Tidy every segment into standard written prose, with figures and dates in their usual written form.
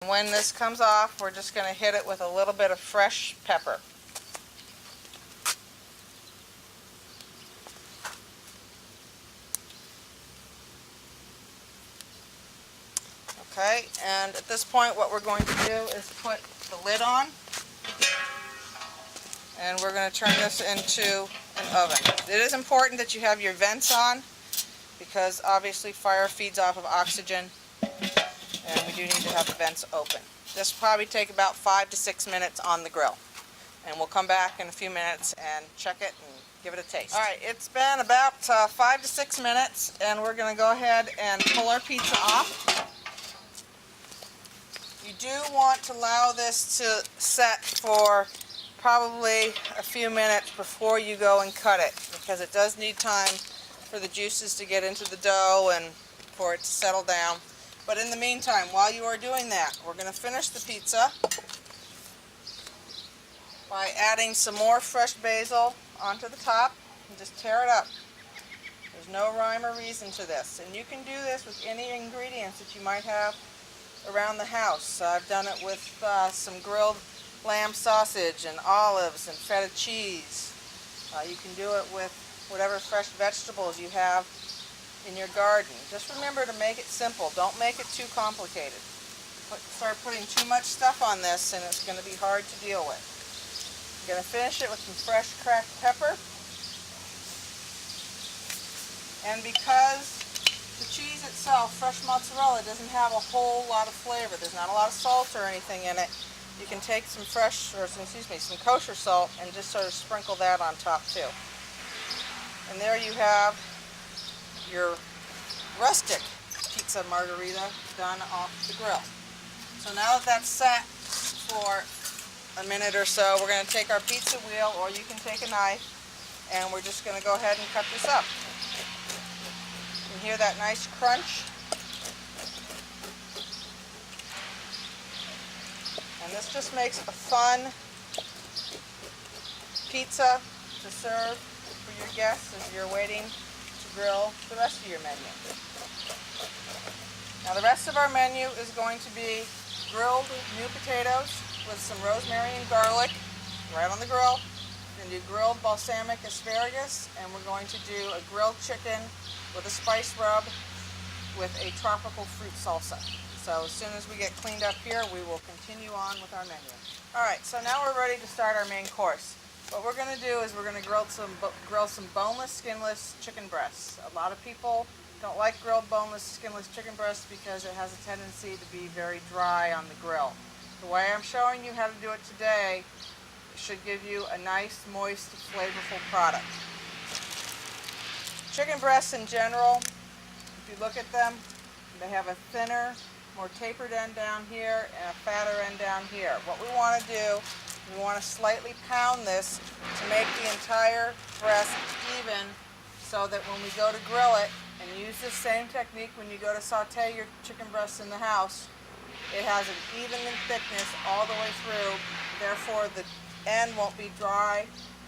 When this comes off, we're just going to hit it with a little bit of fresh pepper. Okay, and at this point what we're going to do is put the lid on, and we're going to turn this into an oven. It is important that you have your vents on because obviously fire feeds off of oxygen, and we do need to have the vents open. This will probably take about 5 to 6 minutes on the grill, and we'll come back in a few minutes and check it and give it a taste. Alright, it's been about 5 to 6 minutes, and we're going to go ahead and pull our pizza off. You do want to allow this to set for probably a few minutes before you go and cut it, because it does need time for the juices to get into the dough and for it to settle down. But in the meantime, while you are doing that, we're going to finish the pizza by adding some more fresh basil onto the top and just tear it up. There's no rhyme or reason to this, and you can do this with any ingredients that you might have around the house. I've done it with some grilled lamb sausage and olives and feta cheese. You can do it with whatever fresh vegetables you have in your garden. Just remember to make it simple. Don't make it too complicated. Start putting too much stuff on this and it's going to be hard to deal with. I'm going to finish it with some fresh cracked pepper. And because the cheese itself, fresh mozzarella, doesn't have a whole lot of flavor, there's not a lot of salt or anything in it, you can take some some kosher salt and just sort of sprinkle that on top too. And there you have your rustic pizza margherita done off the grill. So now that that's set for a minute or so, we're going to take our pizza wheel, or you can take a knife, and we're just going to go ahead and cut this up. You can hear that nice crunch. And this just makes a fun pizza to serve for your guests as you're waiting to grill the rest of your menu. Now the rest of our menu is going to be grilled new potatoes with some rosemary and garlic right on the grill. We're going to do grilled balsamic asparagus, and we're going to do a grilled chicken with a spice rub with a tropical fruit salsa. So as soon as we get cleaned up here, we will continue on with our menu. Alright, so now we're ready to start our main course. What we're going to do is we're going to grill some boneless, skinless chicken breasts. A lot of people don't like grilled boneless, skinless chicken breasts because it has a tendency to be very dry on the grill. The way I'm showing you how to do it today should give you a nice, moist, flavorful product. Chicken breasts in general, if you look at them, they have a thinner, more tapered end down here and a fatter end down here. What we want to do, we want to slightly pound this to make the entire breast even, so that when we go to grill it, and use this same technique when you go to saute your chicken breasts in the house, it has an even in thickness all the way through, therefore the end won't be dry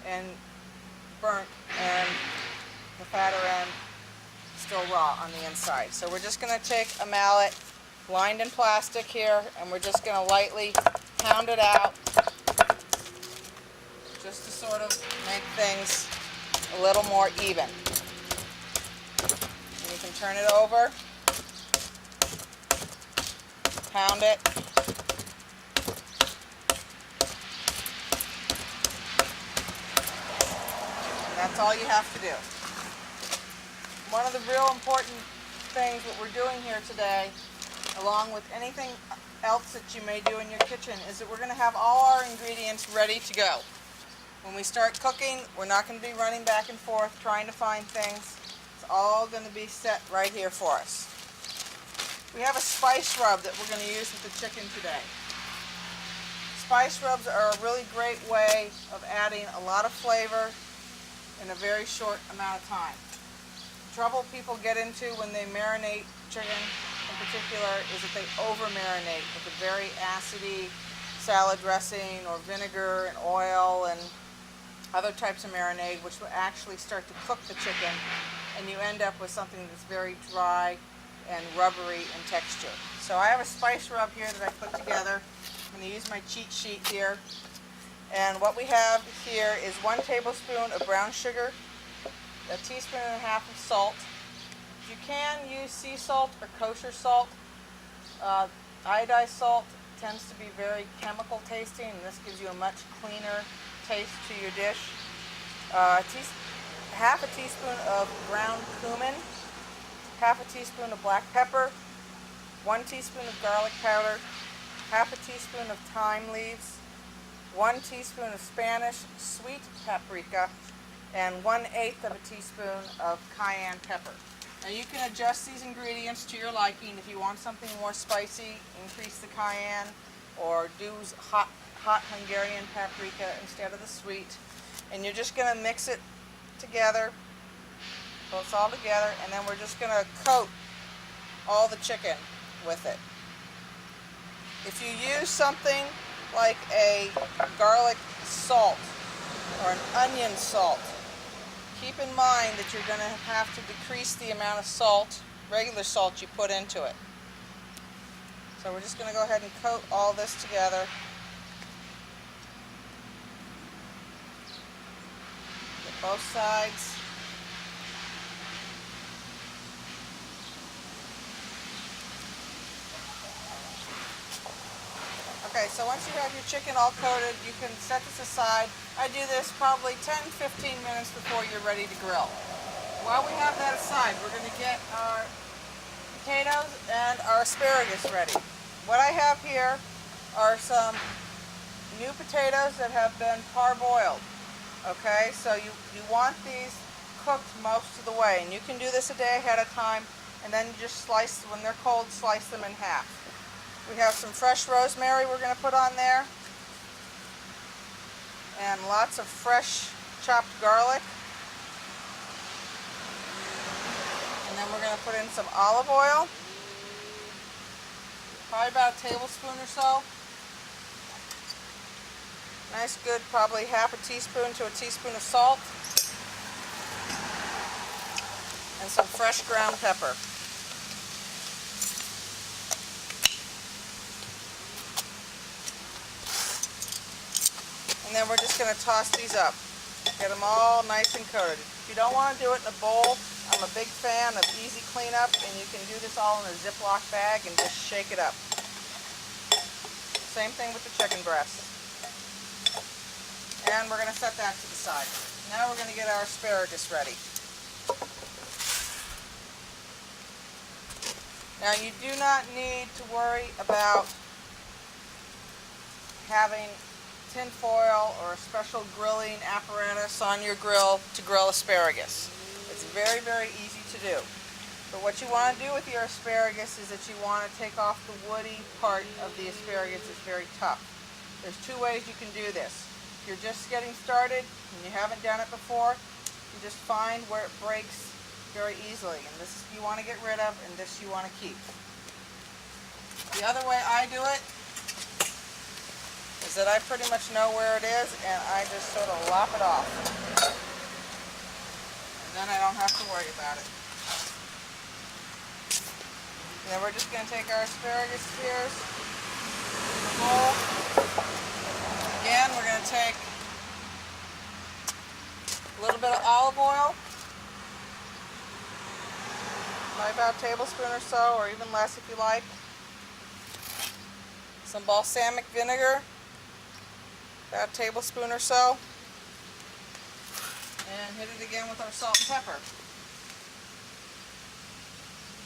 and burnt and the fatter end still raw on the inside. So we're just going to take a mallet lined in plastic here, and we're just going to lightly pound it out just to sort of make things a little more even. And you can turn it over, pound it, and that's all you have to do. One of the real important things that we're doing here today, along with anything else that you may do in your kitchen, is that we're going to have all our ingredients ready to go. When we start cooking, we're not going to be running back and forth trying to find things. It's all going to be set right here for us. We have a spice rub that we're going to use with the chicken today. Spice rubs are a really great way of adding a lot of flavor in a very short amount of time. The trouble people get into when they marinate chicken in particular is that they over-marinate with a very acidy salad dressing or vinegar and oil and other types of marinade, which will actually start to cook the chicken, and you end up with something that's very dry and rubbery in texture. So I have a spice rub here that I put together. I'm going to use my cheat sheet here. And what we have here is 1 tablespoon of brown sugar, a teaspoon and a half of salt. You can use sea salt or kosher salt. Iodized salt tends to be very chemical tasting, and this gives you a much cleaner taste to your dish. Half a teaspoon of ground cumin, half a teaspoon of black pepper, 1 teaspoon of garlic powder, half a teaspoon of thyme leaves, 1 teaspoon of Spanish sweet paprika, and 1/8 of a teaspoon of cayenne pepper. Now you can adjust these ingredients to your liking. If you want something more spicy, increase the cayenne, or do hot Hungarian paprika instead of the sweet. And you're just going to mix it together, put it all together, and then we're just going to coat all the chicken with it. If you use something like a garlic salt or an onion salt, keep in mind that you're going to have to decrease the amount of salt, regular salt, you put into it. So we're just going to go ahead and coat all this together. Get both sides. Okay, so once you have your chicken all coated, you can set this aside. I do this probably 10-15 minutes before you're ready to grill. While we have that aside, we're going to get our potatoes and our asparagus ready. What I have here are some new potatoes that have been parboiled. Okay, so you want these cooked most of the way, and you can do this a day ahead of time, and then you just slice, when they're cold, slice them in half. We have some fresh rosemary we're going to put on there, and lots of fresh chopped garlic. And then we're going to put in some olive oil, probably about a tablespoon or so. Nice good, probably half a teaspoon to a teaspoon of salt, and some fresh ground pepper. And then we're just going to toss these up. Get them all nice and coated. If you don't want to do it in a bowl, I'm a big fan of easy cleanup, and you can do this all in a Ziploc bag and just shake it up. Same thing with the chicken breast. And we're going to set that to the side. Now we're going to get our asparagus ready. Now you do not need to worry about having tin foil or a special grilling apparatus on your grill to grill asparagus. It's very, very easy to do. But what you want to do with your asparagus is that you want to take off the woody part of the asparagus. It's very tough. There's 2 ways you can do this. If you're just getting started and you haven't done it before, you just find where it breaks very easily. And this you want to get rid of, and this you want to keep. The other way I do it is that I pretty much know where it is, and I just sort of lop it off. And then I don't have to worry about it. And then we're just going to take our asparagus spears in the bowl. Again, we're going to take a little bit of olive oil, probably about a tablespoon or so, or even less if you like. Some balsamic vinegar, about a tablespoon or so, and hit it again with our salt and pepper.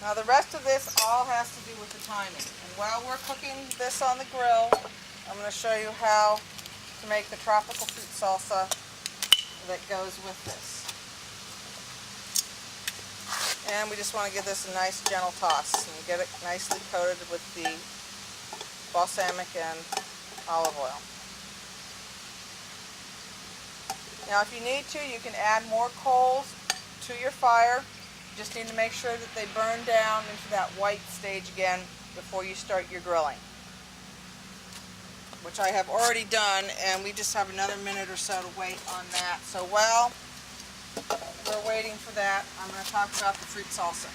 Now the rest of this all has to do with the timing. And while we're cooking this on the grill, I'm going to show you how to make the tropical fruit salsa that goes with this. And we just want to give this a nice gentle toss and get it nicely coated with the balsamic and olive oil. Now if you need to, you can add more coals to your fire. You just need to make sure that they burn down into that white stage again before you start your grilling, which I have already done, and we just have another minute or so to wait on that. So while we're waiting for that, I'm going to talk about the fruit salsa.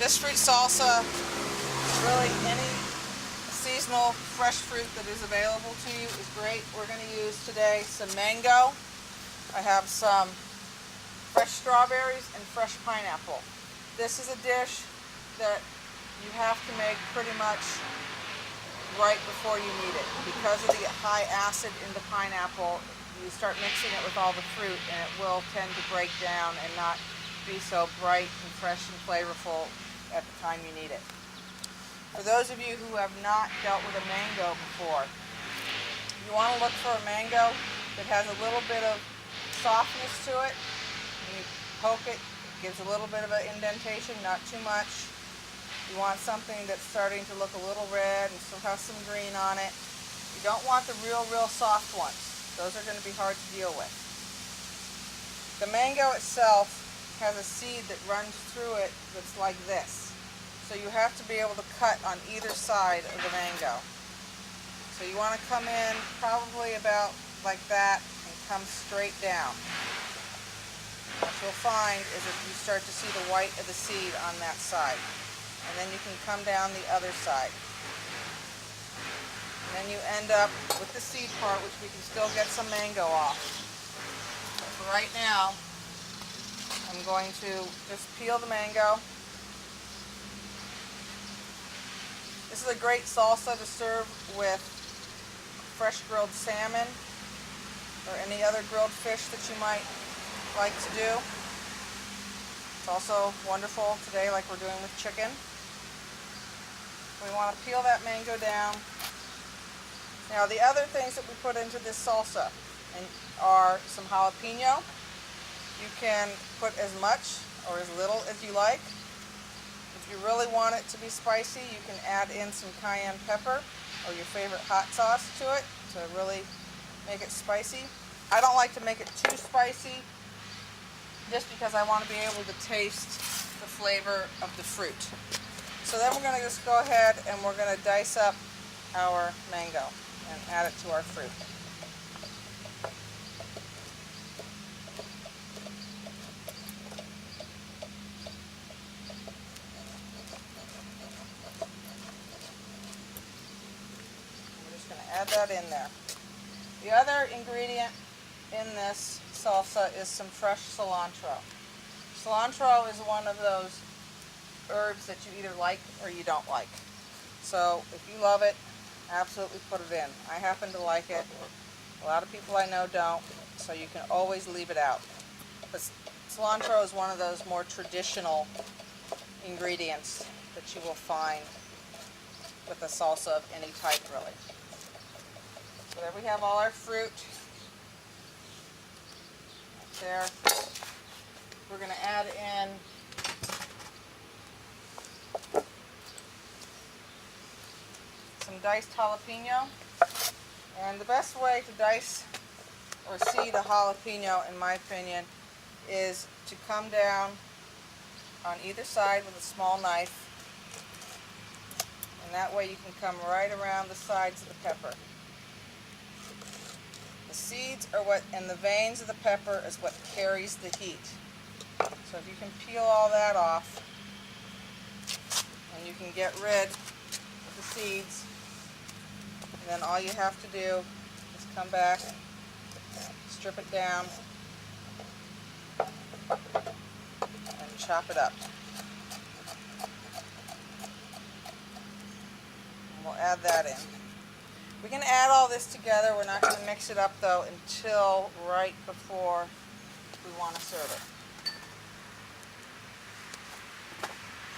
This fruit salsa, really any seasonal fresh fruit that is available to you is great. We're going to use today some mango. I have some fresh strawberries and fresh pineapple. This is a dish that you have to make pretty much right before you need it. Because of the high acid in the pineapple, you start mixing it with all the fruit and it will tend to break down and not be so bright and fresh and flavorful at the time you need it. For those of you who have not dealt with a mango before, you want to look for a mango that has a little bit of softness to it. When you poke it, it gives a little bit of an indentation, not too much. You want something that's starting to look a little red and still has some green on it. You don't want the real soft ones. Those are going to be hard to deal with. The mango itself has a seed that runs through it that's like this. So you have to be able to cut on either side of the mango. So you want to come in probably about like that and come straight down. What you'll find is that you start to see the white of the seed on that side. And then you can come down the other side. And then you end up with the seed part, which we can still get some mango off. But for right now, I'm going to just peel the mango. This is a great salsa to serve with fresh grilled salmon or any other grilled fish that you might like to do. It's also wonderful today like we're doing with chicken. We want to peel that mango down. Now the other things that we put into this salsa are some jalapeno. You can put as much or as little as you like. If you really want it to be spicy, you can add in some cayenne pepper or your favorite hot sauce to it to really make it spicy. I don't like to make it too spicy just because I want to be able to taste the flavor of the fruit. So then we're going to just go ahead and we're going to dice up our mango and add it to our fruit. Add that in there. The other ingredient in this salsa is some fresh cilantro. Cilantro is one of those herbs that you either like or you don't like. So if you love it, absolutely put it in. I happen to like it. A lot of people I know don't, so you can always leave it out. But cilantro is one of those more traditional ingredients that you will find with a salsa of any type, really. So there we have all our fruit there. We're going to add in some diced jalapeno. And the best way to dice or seed a jalapeno, in my opinion, is to come down on either side with a small knife. And that way you can come right around the sides of the pepper. The seeds are what, and the veins of the pepper is what carries the heat. So if you can peel all that off, and you can get rid of the seeds, and then all you have to do is come back, strip it down, and chop it up. And we'll add that in. We can add all this together. We're not going to mix it up though until right before we want to serve it.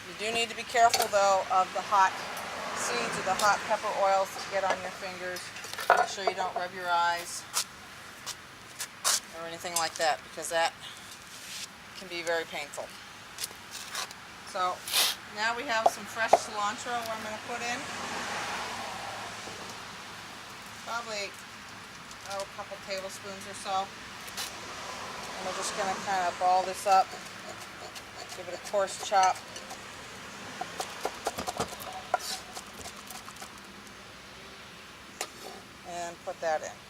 You do need to be careful though of the hot seeds or the hot pepper oils that get on your fingers. Make sure you don't rub your eyes or anything like that, because that can be very painful. So now we have some fresh cilantro I'm going to put in. Probably a couple tablespoons or so. And we're just going to kind of ball this up, give it a coarse chop. And put that in.